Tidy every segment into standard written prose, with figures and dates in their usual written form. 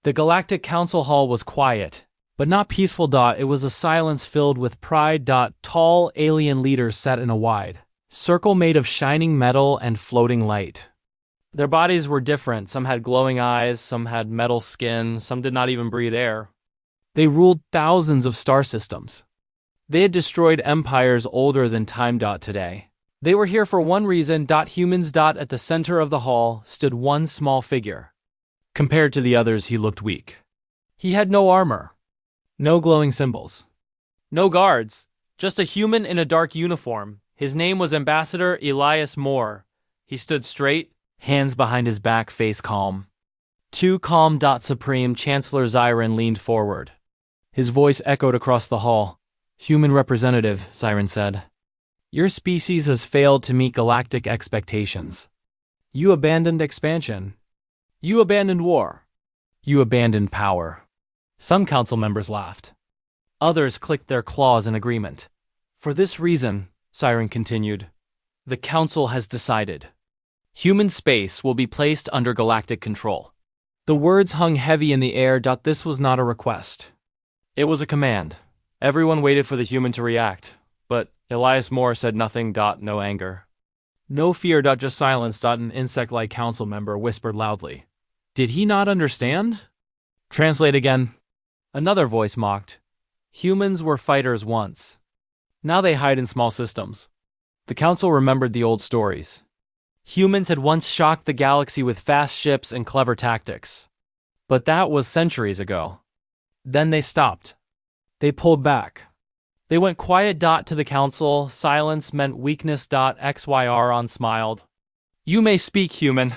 The Galactic Council Hall was quiet, but not peaceful. It was a silence filled with pride. Tall alien leaders sat in a wide circle made of shining metal and floating light. Their bodies were different. Some had glowing eyes, some had metal skin, some did not even breathe air. They ruled thousands of star systems. They had destroyed empires older than time. Today, they were here for one reason. Humans. At the center of the hall stood one small figure. Compared to the others, he looked weak. He had no armor, no glowing symbols, no guards, just a human in a dark uniform. His name was Ambassador Elias Moore. He stood straight, hands behind his back, face calm. Too calm. Supreme Chancellor Zyron leaned forward. His voice echoed across the hall. Human representative, Zyron said. Your species has failed to meet galactic expectations. You abandoned expansion. You abandoned war. You abandoned power. Some council members laughed. Others clicked their claws in agreement. For this reason, Zyron continued, the council has decided. Human space will be placed under galactic control. The words hung heavy in the air. This was not a request. It was a command. Everyone waited for the human to react, but Elias Moore said nothing. No anger. No fear. Just silence. An insect-like council member whispered loudly. Did he not understand? Translate again. Another voice mocked. Humans were fighters once. Now they hide in small systems. The council remembered the old stories. Humans had once shocked the galaxy with fast ships and clever tactics. But that was centuries ago. Then they stopped. They pulled back. They went quiet. To the council, silence meant weakness. XYR smiled. You may speak, human.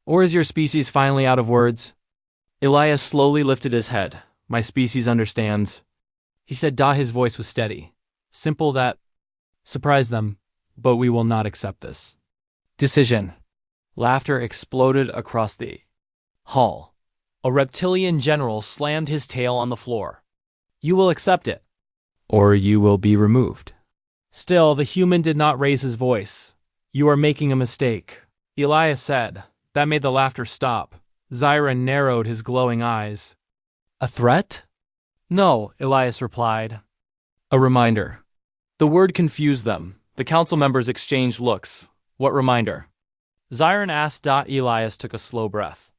Or is your species finally out of words? Elias slowly lifted his head. My species understands. He said. His voice was steady. Simple. That surprised them, but we will not accept this decision. Laughter exploded across the hall. A reptilian general slammed his tail on the floor. You will accept it, or you will be removed. Still, the human did not raise his voice. You are making a mistake, Elias said. That made the laughter stop. Zyron narrowed his glowing eyes. A threat? No, Elias replied. A reminder. The word confused them. The council members exchanged looks. What reminder? Zyron asked. Elias took a slow breath.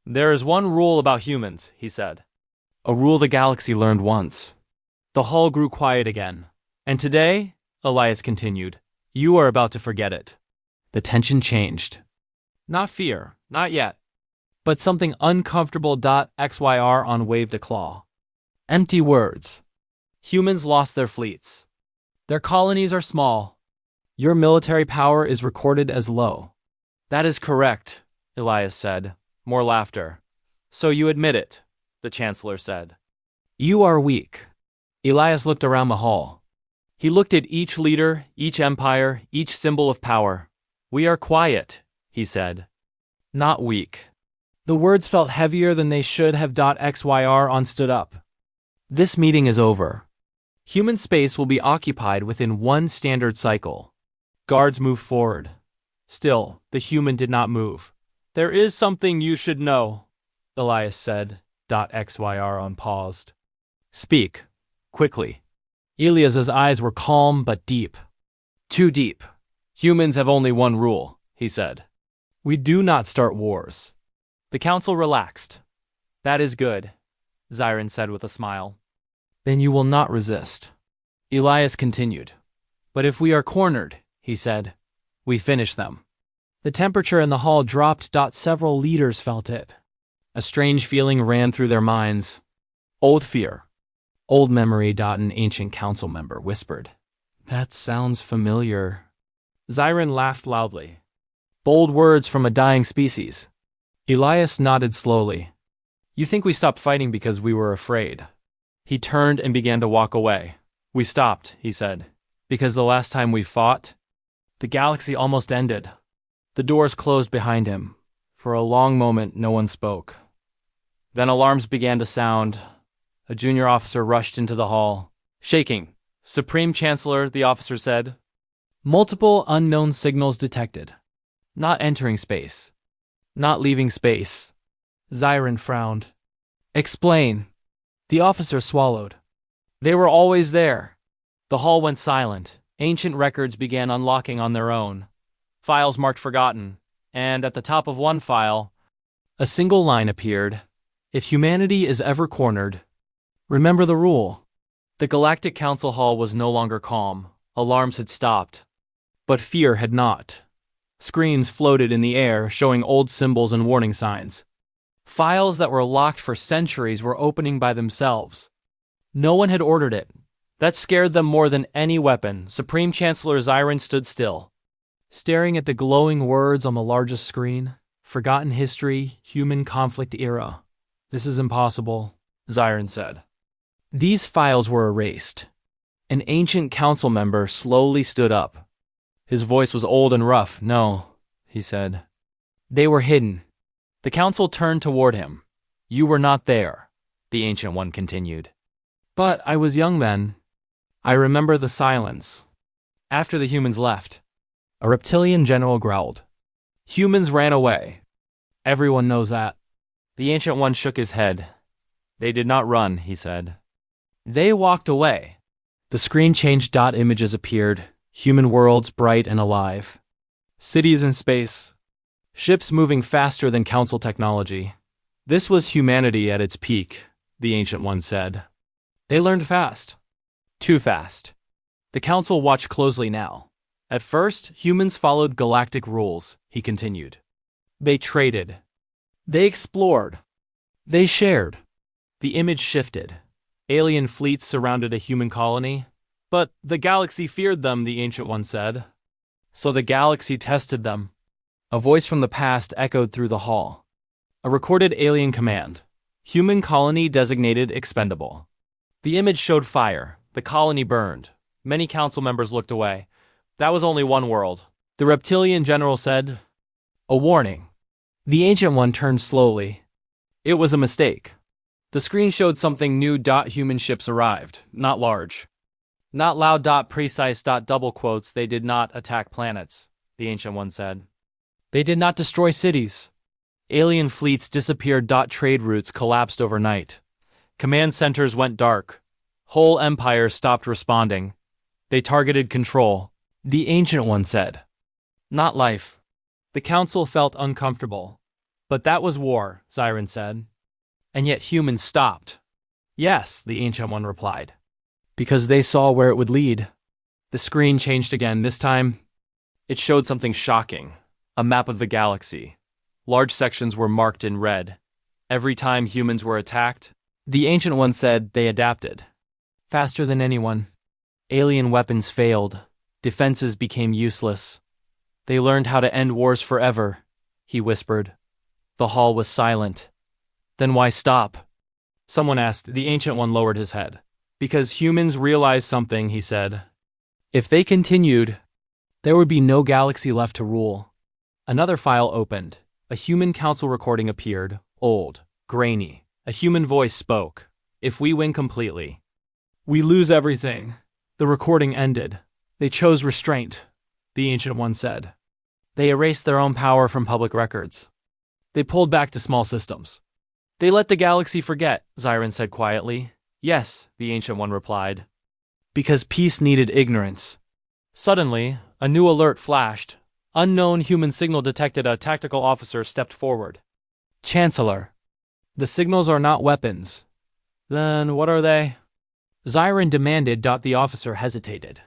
There is one rule about humans, he said. A rule the galaxy learned once. The hall grew quiet again. And today, Elias continued, you are about to forget it. The tension changed. Not fear, not yet. But something uncomfortable. XYR on waved a claw. Empty words. Humans lost their fleets. Their colonies are small. Your military power is recorded as low. That is correct, Elias said. More laughter. So you admit it, the Chancellor said. You are weak. Elias looked around the hall. He looked at each leader, each empire, each symbol of power. We are quiet, he said. Not weak. The words felt heavier than they should have. XYR on stood up. This meeting is over. Human space will be occupied within one standard cycle. Guards moved forward. Still, the human did not move. There is something you should know, Elias said. XYR on paused. Speak, quickly. Elias's eyes were calm but deep. Too deep. Humans have only one rule, he said. We do not start wars. The council relaxed. That is good, Zyron said with a smile. Then you will not resist. Elias continued. But if we are cornered, he said, we finish them. The temperature in the hall dropped. Several leaders felt it. A strange feeling ran through their minds. Old fear. Old memory. An ancient council member whispered. That sounds familiar. Zyron laughed loudly. Bold words from a dying species. Elias nodded slowly. You think we stopped fighting because we were afraid. He turned and began to walk away. We stopped, he said, because the last time we fought, the galaxy almost ended. The doors closed behind him. For a long moment, no one spoke. Then alarms began to sound. A junior officer rushed into the hall, shaking. Supreme Chancellor, the officer said. Multiple unknown signals detected. Not entering space. Not leaving space. Zyron frowned. Explain. The officer swallowed. They were always there. The hall went silent. Ancient records began unlocking on their own. Files marked forgotten, and at the top of one file, a single line appeared. If humanity is ever cornered, remember the rule. The Galactic Council Hall was no longer calm. Alarms had stopped. But fear had not. Screens floated in the air, showing old symbols and warning signs. Files that were locked for centuries were opening by themselves. No one had ordered it. That scared them more than any weapon. Supreme Chancellor Zyron stood still, staring at the glowing words on the largest screen. Forgotten history, human conflict era. This is impossible, Zyron said. These files were erased. An ancient council member slowly stood up. His voice was old and rough. No, he said. They were hidden. The council turned toward him. You were not there, the Ancient One continued. But I was young then. I remember the silence. After the humans left, a reptilian general growled. Humans ran away. Everyone knows that. The Ancient One shook his head. They did not run, he said. They walked away. The screen changed. Images appeared. Human worlds bright and alive. Cities in space. Ships moving faster than council technology. This was humanity at its peak, the Ancient One said. They learned fast. Too fast. The council watched closely now. At first, humans followed galactic rules, he continued. They traded. They explored. They shared. The image shifted. Alien fleets surrounded a human colony. But the galaxy feared them, the Ancient One said. So the galaxy tested them. A voice from the past echoed through the hall. A recorded alien command. Human colony designated expendable. The image showed fire. The colony burned. Many council members looked away. That was only one world. The reptilian general said, a warning. The Ancient One turned slowly. It was a mistake. The screen showed something new. Human ships arrived. Not large. Not loud. Precise. Double quotes. They did not attack planets, the Ancient One said. They did not destroy cities. Alien fleets disappeared. Trade routes collapsed overnight. Command centers went dark. Whole empires stopped responding. They targeted control, the Ancient One said. Not life. The council felt uncomfortable. But that was war, Zyron said. And yet humans stopped. Yes, the Ancient One replied. Because they saw where it would lead. The screen changed again. This time, it showed something shocking. A map of the galaxy. Large sections were marked in red. Every time humans were attacked, the Ancient One said they adapted. Faster than anyone. Alien weapons failed. Defenses became useless. They learned how to end wars forever, he whispered. The hall was silent. Then why stop? Someone asked. The Ancient One lowered his head. Because humans realized something, he said. If they continued, there would be no galaxy left to rule. Another file opened. A human council recording appeared, old, grainy. A human voice spoke. If we win completely, we lose everything. The recording ended. They chose restraint, the Ancient One said. They erased their own power from public records. They pulled back to small systems. They let the galaxy forget, Zyron said quietly. Yes, the Ancient One replied. Because peace needed ignorance. Suddenly, a new alert flashed. Unknown human signal detected. A tactical officer stepped forward. Chancellor. The signals are not weapons. Then what are they? Zyron demanded. The officer hesitated.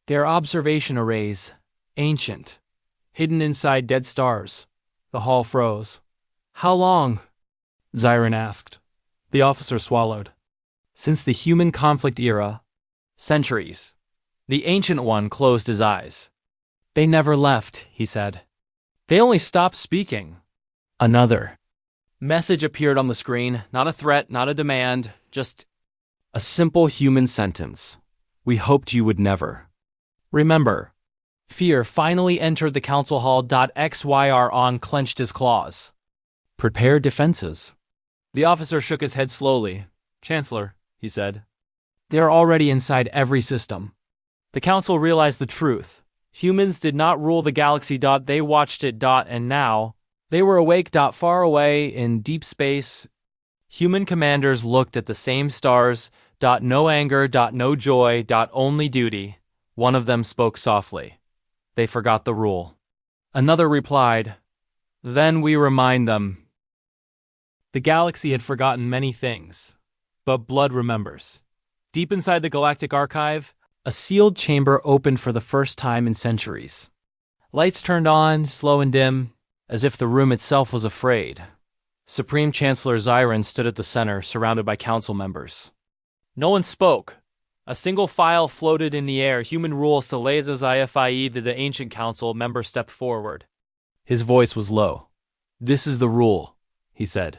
They're observation arrays. Ancient. Hidden inside dead stars. The hall froze. How long? Zyron asked. The officer swallowed. Since the human conflict era. Centuries. The Ancient One closed his eyes. They never left, he said. They only stopped speaking. Another message appeared on the screen. Not a threat, not a demand, just a simple human sentence. We hoped you would never. Remember. Fear finally entered the council hall. XYR clenched his claws. Prepare defenses. The officer shook his head slowly. Chancellor, he said. They're already inside every system. The council realized the truth. Humans did not rule the galaxy. They watched it. And now, they were awake. Far away in deep space, Human commanders looked at the same stars. No anger. No joy. Only duty. One of them spoke softly. They forgot the rule. Another replied, then we remind them. The galaxy had forgotten many things, but blood remembers. Deep inside the Galactic Archive, a sealed chamber opened for the first time in centuries. Lights turned on, slow and dim, as if the room itself was afraid. Supreme Chancellor Zyron stood at the center, surrounded by council members. No one spoke. A single file floated in the air. Human rule Salazas HFY, the ancient council member stepped forward. His voice was low. This is the rule, he said.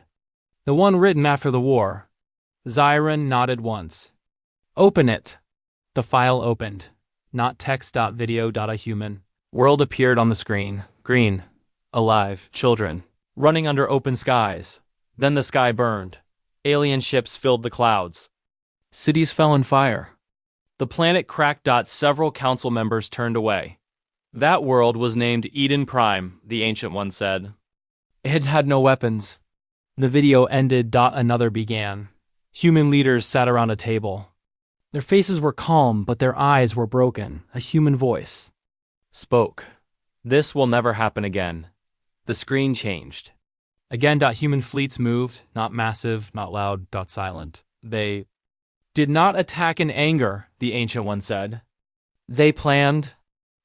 The one written after the war. Zyron nodded once. Open it. The file opened. Not text. Video. A human world appeared on the screen. Green. Alive. Children. Running under open skies. Then the sky burned. Alien ships filled the clouds. Cities fell in fire. The planet cracked. Several council members turned away. That world was named Eden Prime, the Ancient One said. It had no weapons. The video ended. Another began. Human leaders sat around a table. Their faces were calm, but their eyes were broken. A human voice spoke. This will never happen again. The screen changed. Again. Human fleets moved, not massive, not loud, silent. They did not attack in anger, the Ancient One said. They planned.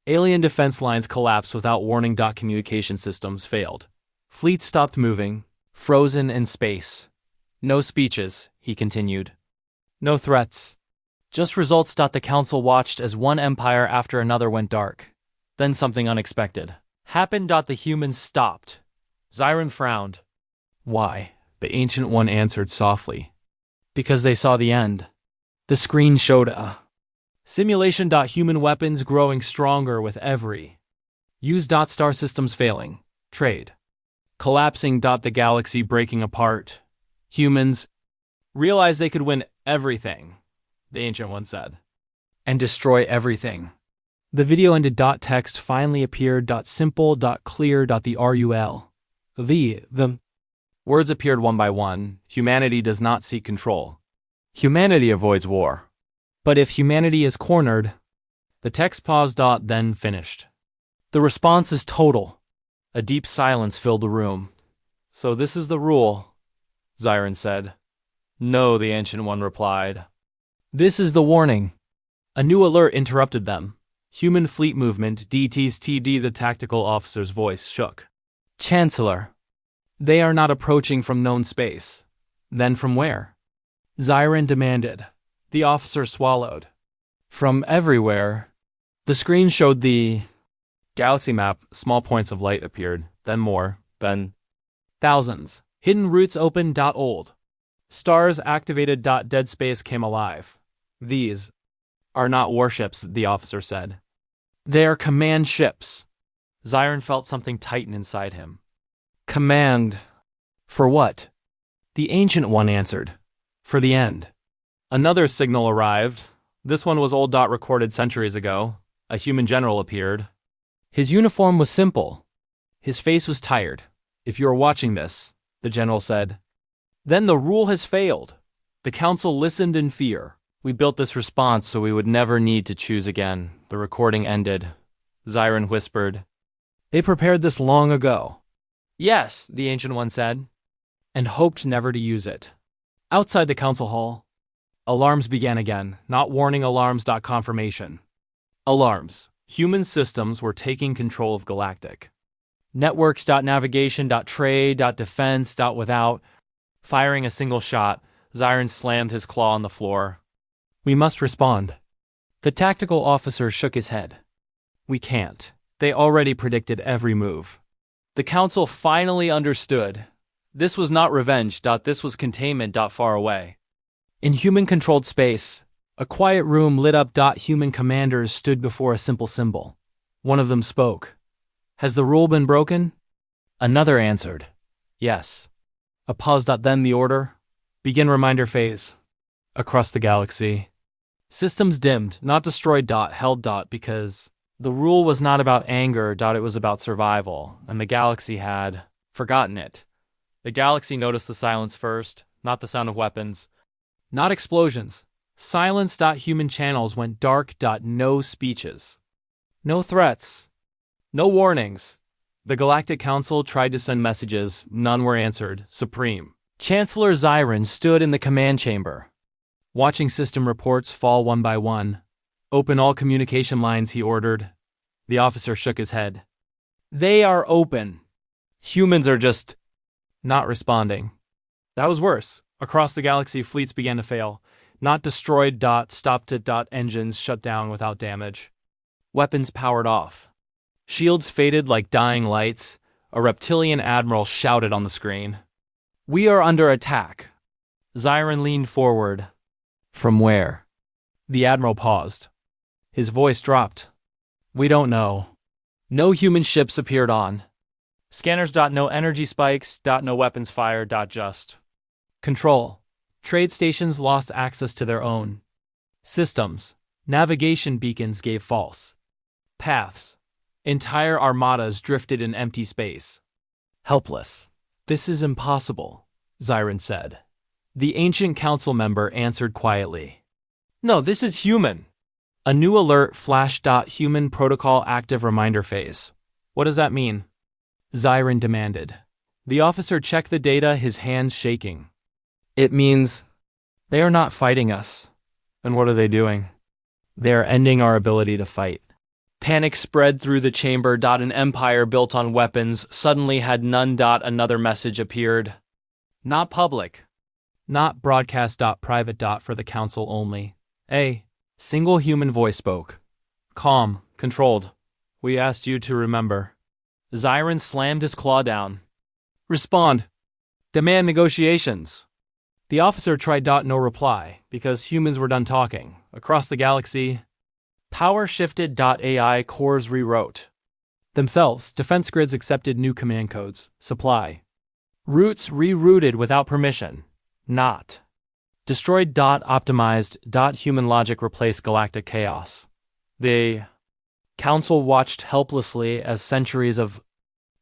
Alien defense lines collapsed without warning. Communication systems failed. Fleets stopped moving, frozen in space. No speeches, he continued. No threats. Just results. The council watched as one empire after another went dark. Then something unexpected happened. The humans stopped. Zyron frowned. Why? The Ancient One answered softly. Because they saw the end. The screen showed a simulation. Human weapons growing stronger with every use. Star systems failing. Trade collapsing. The galaxy breaking apart. Humans realized they could win everything, the Ancient One said, and destroy everything. The video ended. Text finally appeared. Simple. Clear. The RUL. The words appeared one by one. Humanity does not seek control. Humanity avoids war. But if humanity is cornered, the text paused. Then finished. The response is total. A deep silence filled the room. So this is the rule, Zyron said. No, the Ancient One replied. This is the warning. A new alert interrupted them. Human fleet movement. DTSTD. The tactical officer's voice shook. Chancellor. They are not approaching from known space. Then from where? Zyron demanded. The officer swallowed. From everywhere. The screen showed the galaxy map. Small points of light appeared, then more, then thousands. Hidden routes open. Old stars activated. Dead space came alive. These are not warships, the officer said. They are command ships. Zyron felt something tighten inside him. Command. For what? The Ancient One answered. For the end. Another signal arrived. This one was old. Recorded centuries ago. A human general appeared. His uniform was simple. His face was tired. If you are watching this, the general said, then the rule has failed. The council listened in fear. We built this response so we would never need to choose again. The recording ended. Zyron whispered, they prepared this long ago. Yes, the Ancient One said, and hoped never to use it. Outside the council hall, alarms began again. Not warning alarms. Confirmation. Alarms. Human systems were taking control of Galactic. Networks. Navigation. Trade. Defense. Without firing a single shot, Zyron slammed his claw on the floor. We must respond. The tactical officer shook his head. We can't. They already predicted every move. The council finally understood. This was not revenge. This was containment. Far away. In human-controlled space, a quiet room lit up. Human commanders stood before a simple symbol. One of them spoke. Has the rule been broken? Another answered. Yes. A pause. Then the order. Begin reminder phase. Across the galaxy. Systems dimmed, not destroyed. Held. Because the rule was not about anger. It was about survival, and the galaxy had forgotten it. The galaxy noticed the silence first, not the sound of weapons. Not explosions. Silence. Human channels went dark. No speeches. No threats. No warnings. The Galactic Council tried to send messages, none were answered. Supreme Chancellor Zyron stood in the command chamber, watching system reports fall one by one. Open all communication lines, he ordered. The officer shook his head. They are open. Humans are just not responding. That was worse. Across the galaxy, fleets began to fail. Not destroyed. Stopped it. Engines shut down without damage. Weapons powered off. Shields faded like dying lights. A reptilian admiral shouted on the screen. We are under attack. Zyron leaned forward. From where? The admiral paused. His voice dropped. We don't know. No human ships appeared on. Scanners. No energy spikes. No weapons fire. Just. Control. Trade stations lost access to their own systems. Navigation beacons gave false paths. Entire armadas drifted in empty space. Helpless. This is impossible, Zyron said. The ancient council member answered quietly. No, this is human. A new alert flashed. Human protocol active reminder phase. What does that mean? Zyron demanded. The officer checked the data, his hands shaking. It means they are not fighting us. And what are they doing? They are ending our ability to fight. Panic spread through the chamber. An empire built on weapons suddenly had none. Another message appeared. Not public. Not broadcast. Private. For the council only. A single human voice spoke. Calm, controlled. We asked you to remember. Zyron slammed his claw down. Respond. Demand negotiations. The officer tried. No reply, because humans were done talking. Across the galaxy, power shifted. AI cores rewrote themselves. Defense grids accepted new command codes. Supply routes rerouted without permission. Not destroyed. Optimized. Human logic replaced galactic chaos. The council watched helplessly as centuries of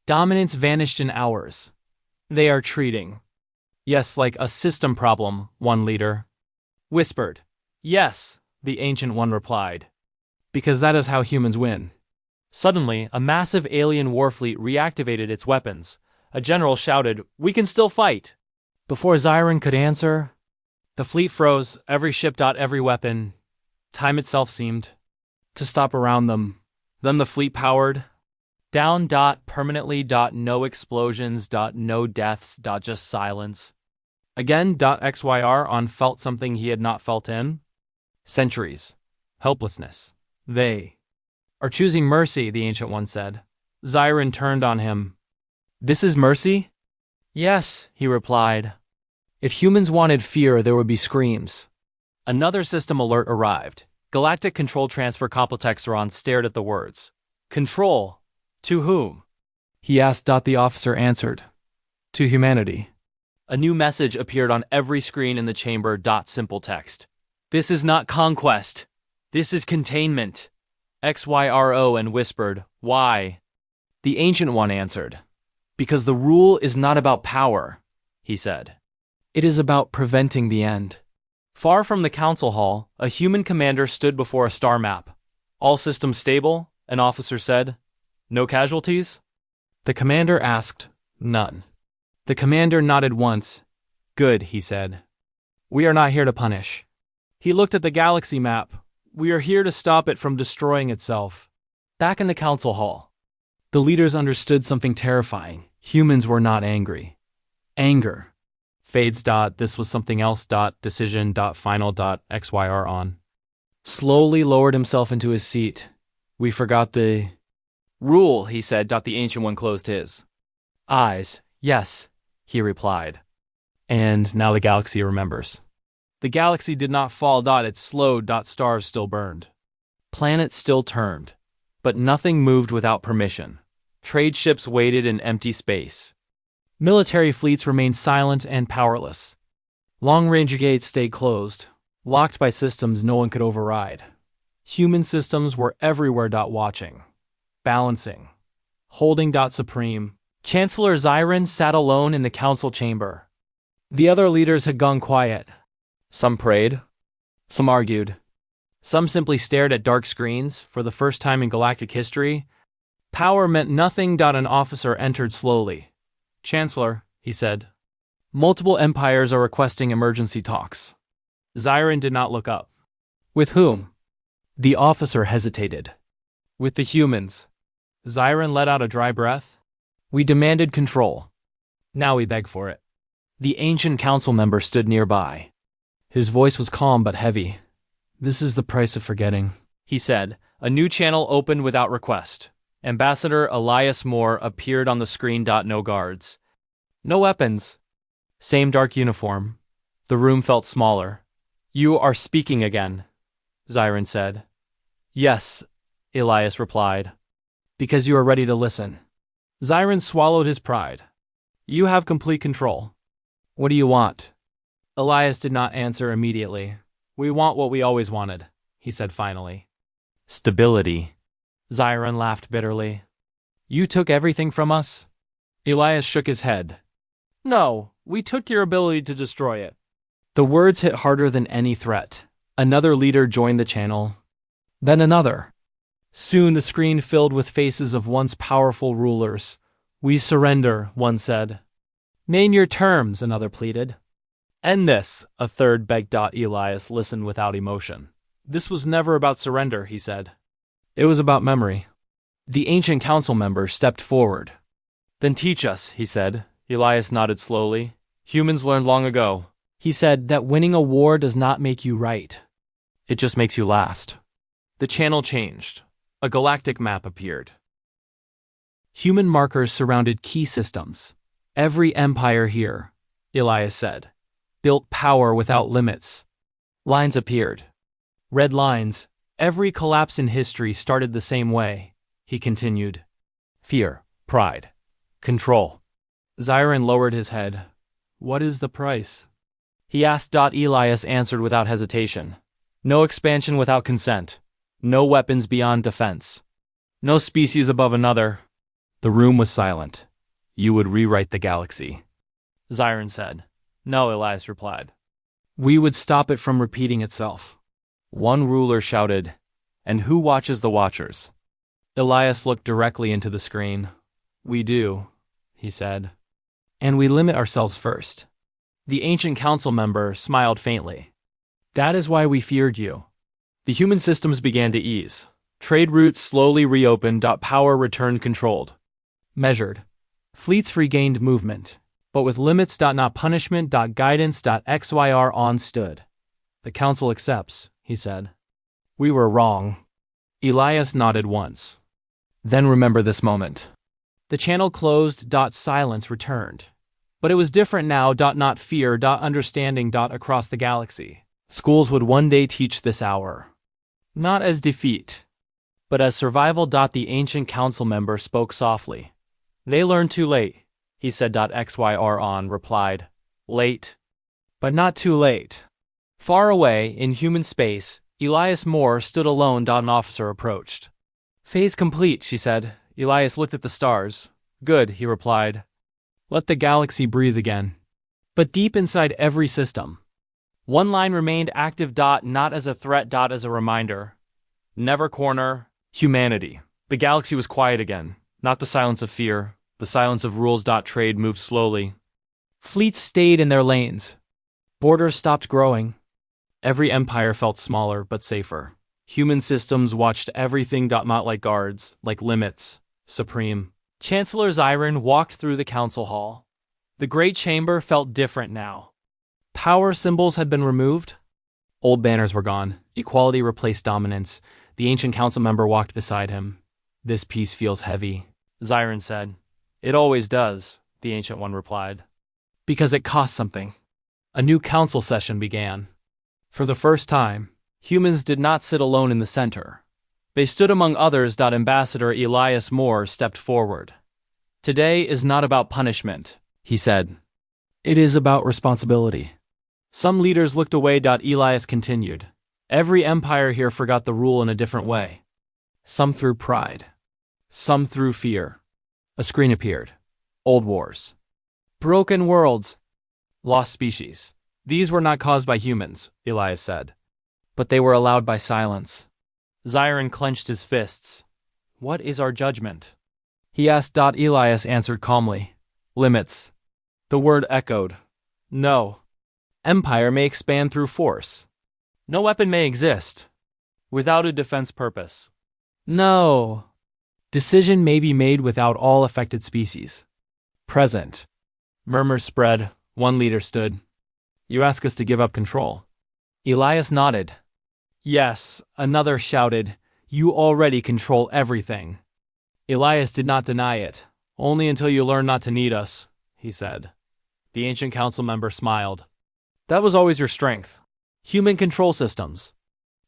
dominance vanished in hours. They are treating. Yes, like a system problem, one leader whispered. Yes, the ancient one replied. Because that is how humans win. Suddenly, a massive alien warfleet reactivated its weapons. A general shouted, "We can still fight!" Before Zyron could answer, the fleet froze, every ship. Every weapon. Time itself seemed to stop around them. Then the fleet powered down. Permanently. No explosions. No deaths. Just silence. Again. XYR on felt something he had not felt in centuries. Helplessness. They are choosing mercy, the Ancient One said. Zyron turned on him. This is mercy? Yes, he replied. If humans wanted fear, there would be screams. Another system alert arrived. Galactic Control Transfer Complexron stared at the words. Control? To whom? He asked. The officer answered. To humanity. A new message appeared on every screen in the chamber. Simple text. This is not conquest. This is containment. XYRO and whispered, Why? The Ancient One answered. Because the rule is not about power, he said. It is about preventing the end. Far from the council hall, a human commander stood before a star map. All systems stable, an officer said. No casualties? The commander asked. None. The commander nodded once. Good, he said. We are not here to punish. He looked at the galaxy map. We are here to stop it from destroying itself. Back in the council hall, the leaders understood something terrifying. Humans were not angry. Anger. Fades. This was something else. Decision. Final. XYR on. Slowly lowered himself into his seat. We forgot the rule, he said. The Ancient One closed his eyes. Yes, he replied. And now the galaxy remembers. The galaxy did not fall. It slowed. Stars still burned. Planets still turned. But nothing moved without permission. Trade ships waited in empty space. Military fleets remained silent and powerless. Long-range gates stayed closed, locked by systems no one could override. Human systems were everywhere. Watching. Balancing. Holding. Supreme. Chancellor Zyron sat alone in the council chamber. The other leaders had gone quiet. Some prayed. Some argued. Some simply stared at dark screens. For the first time in galactic history, power meant nothing. An officer entered slowly. "Chancellor," he said, "multiple empires are requesting emergency talks." Zyron did not look up. "With whom?" The officer hesitated. "With the humans." Zyron let out a dry breath. "We demanded control. Now we beg for it." The ancient council member stood nearby. His voice was calm but heavy. "This is the price of forgetting," he said. A new channel opened without request. Ambassador Elias Moore appeared on the screen. No guards. No weapons. Same dark uniform. The room felt smaller. "You are speaking again," Zyron said. "Yes," Elias replied. "Because you are ready to listen." Zyron swallowed his pride. "You have complete control. What do you want?" Elias did not answer immediately. "We want what we always wanted," he said finally. "Stability." Zyron laughed bitterly. "You took everything from us?" Elias shook his head. "No, we took your ability to destroy it." The words hit harder than any threat. Another leader joined the channel. Then another. Soon the screen filled with faces of once powerful rulers. "We surrender," one said. "Name your terms," another pleaded. "End this," a third begged. Elias listened without emotion. "This was never about surrender," he said. "It was about memory." The ancient council member stepped forward. "Then teach us," he said. Elias nodded slowly. "Humans learned long ago," he said, "that winning a war does not make you right. It just makes you last." The channel changed. A galactic map appeared. Human markers surrounded key systems. "Every empire here," Elias said, "built power without limits." Lines appeared. Red lines. "Every collapse in history started the same way," he continued. "Fear, pride, control." Zyron lowered his head. "What is the price?" he asked. Elias answered without hesitation. "No expansion without consent. No weapons beyond defense. No species above another." The room was silent. "You would rewrite the galaxy," Zyron said. "No," Elias replied. "We would stop it from repeating itself." One ruler shouted, "And who watches the watchers?" Elias looked directly into the screen. "We do," he said. "And we limit ourselves first." The ancient council member smiled faintly. "That is why we feared you." The human systems began to ease. Trade routes slowly reopened. Power returned controlled. Measured. Fleets regained movement, but with limits. Not punishment. Guidance. XYR on stood. "The council accepts," he said. "We were wrong." Elias nodded once. "Then remember this moment." The channel closed. Silence returned. But it was different now. Not fear. Understanding. Across the galaxy. Schools would one day teach this hour. Not as defeat, but as survival. The ancient council member spoke softly. "They learned too late," he said. XYR on replied. "Late, but not too late." Far away, in human space, Elias Moore stood alone. An officer approached. "Phase complete," she said. Elias looked at the stars. "Good," he replied. "Let the galaxy breathe again." But deep inside every system, one line remained active. Not as a threat. As a reminder. Never corner humanity. The galaxy was quiet again. Not the silence of fear, the silence of rules. Trade moved slowly. Fleets stayed in their lanes. Borders stopped growing. Every empire felt smaller but safer. Human systems watched everything. Not like guards, like limits. Supreme. Chancellor Zyron walked through the council hall. The great chamber felt different now. Power symbols had been removed. Old banners were gone. Equality replaced dominance. The ancient council member walked beside him. "This piece feels heavy," Zyron said. "It always does," the ancient one replied. "Because it costs something." A new council session began. For the first time, humans did not sit alone in the center. They stood among others. Ambassador Elias Moore stepped forward. "Today is not about punishment," he said. "It is about responsibility." Some leaders looked away. Elias continued. "Every empire here forgot the rule in a different way. Some through pride. Some through fear." A screen appeared. Old wars. Broken worlds. Lost species. These were not caused by humans, Elias said. But they were allowed by silence. Zyron clenched his fists. What is our judgment? He asked. Elias answered calmly. Limits. The word echoed. No. Empire may expand through force. No weapon may exist without a defense purpose. No. Decision may be made without all affected species. Present. Murmurs spread. One leader stood. You ask us to give up control. Elias nodded. Yes, another shouted. You already control everything. Elias did not deny it. Only until you learn not to need us, he said. The ancient council member smiled. That was always your strength. Human control systems.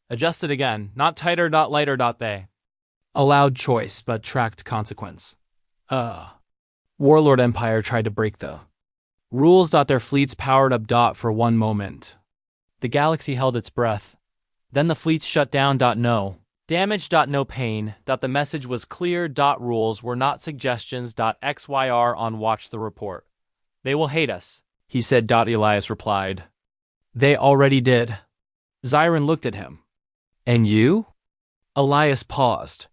Adjusted again, not tighter, not lighter, they. Allowed choice, but tracked consequence. Warlord Empire tried to break the rules. Their fleets powered up. For one moment. The galaxy held its breath. Then the fleets shut down. No damage. No pain. The message was clear. Rules were not suggestions. XYR on watch the report. They will hate us, he said. Elias replied. They already did. Zyron looked at him. And you? Elias paused.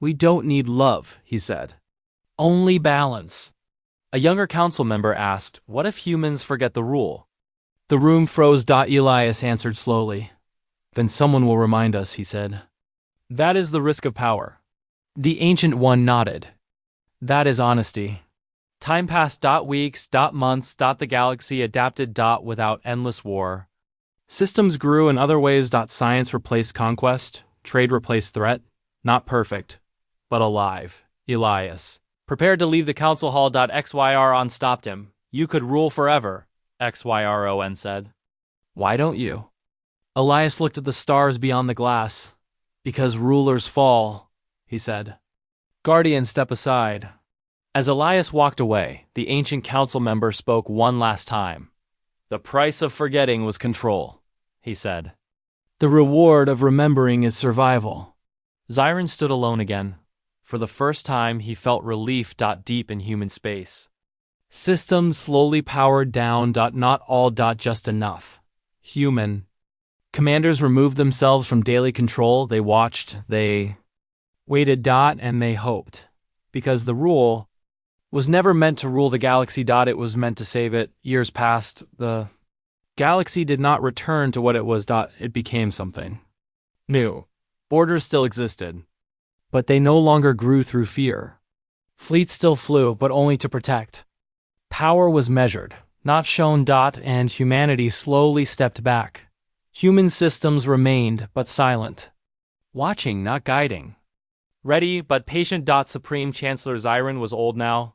We don't need love, he said. Only balance. A younger council member asked, what if humans forget the rule? The room froze. Elias answered slowly. Then someone will remind us, he said. That is the risk of power. The Ancient One nodded. That is honesty. Time passed. Weeks. Months. The galaxy adapted. Without endless war. Systems grew in other ways. Science replaced conquest. Trade replaced threat. Not perfect, but alive. Elias. Prepared to leave the council hall. XYR stopped him. You could rule forever, XYRON said. Why don't you? Elias looked at the stars beyond the glass. Because rulers fall, he said. Guardians, step aside. As Elias walked away, the ancient council member spoke one last time. The price of forgetting was control, he said. The reward of remembering is survival. Zyron stood alone again. For the first time, he felt relief. Deep in human space. Systems slowly powered down. Not all. Just enough. Human. Commanders removed themselves from daily control. They watched. They waited. And they hoped. Because the rule was never meant to rule the galaxy. It was meant to save it. Years passed. The galaxy did not return to what it was. It became something new. Borders still existed. But they no longer grew through fear. Fleets still flew, but only to protect. Power was measured, not shown. And humanity slowly stepped back. Human systems remained, but silent. Watching, not guiding. Ready, but patient. Supreme Chancellor Zyron was old now.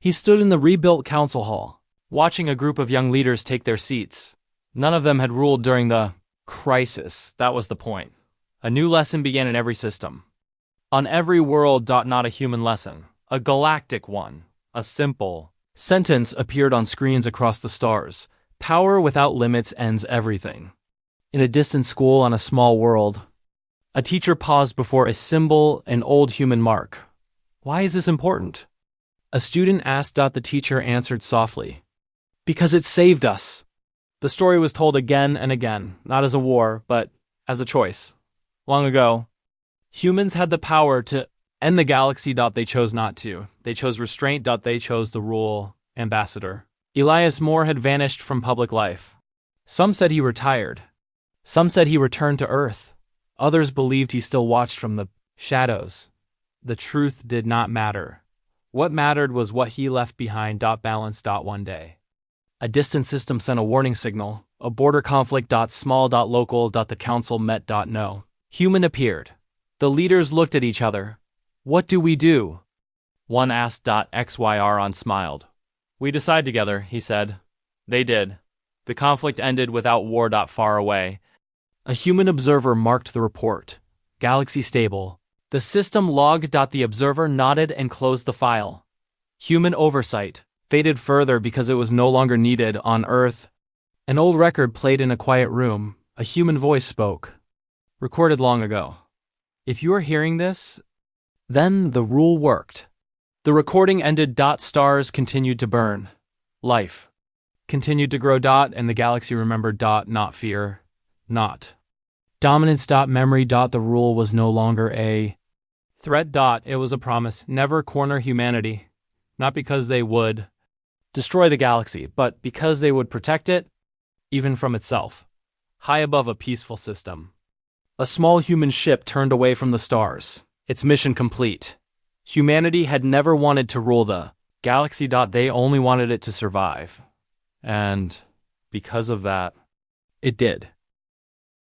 He stood in the rebuilt council hall, watching a group of young leaders take their seats. None of them had ruled during the crisis. That was the point. A new lesson began in every system. On every world. Not a human lesson. A galactic one. A simple sentence appeared on screens across the stars. Power without limits ends everything. In a distant school on a small world, a teacher paused before a symbol, an old human mark. Why is this important? A student asked. The teacher answered softly. Because it saved us. The story was told again and again, not as a war, but as a choice. Long ago, humans had the power to end the galaxy. They chose not to. They chose restraint. They chose the rule ambassador. Elias Moore had vanished from public life. Some said he retired. Some said he returned to Earth. Others believed he still watched from the shadows. The truth did not matter. What mattered was what he left behind. Balance. One day, a distant system sent a warning signal. A border conflict. Small. Local. The council met. No human appeared. The leaders looked at each other. What do we do? One asked. XYR smiled. We decide together, he said. They did. The conflict ended without war. Far away. A human observer marked the report. Galaxy stable. The system logged. The observer nodded and closed the file. Human oversight faded further because it was no longer needed on Earth. An old record played in a quiet room. A human voice spoke. Recorded long ago. If you are hearing this, then the rule worked. The recording ended. Stars continued to burn. Life continued to grow. And the galaxy remembered. Not fear. Not dominance. Memory. The rule was no longer a threat. It was a promise. Never corner humanity. Not because they would destroy the galaxy, but because they would protect it, even from itself. High above a peaceful system, a small human ship turned away from the stars, its mission complete. Humanity had never wanted to rule the galaxy. They only wanted it to survive. And because of that, it did.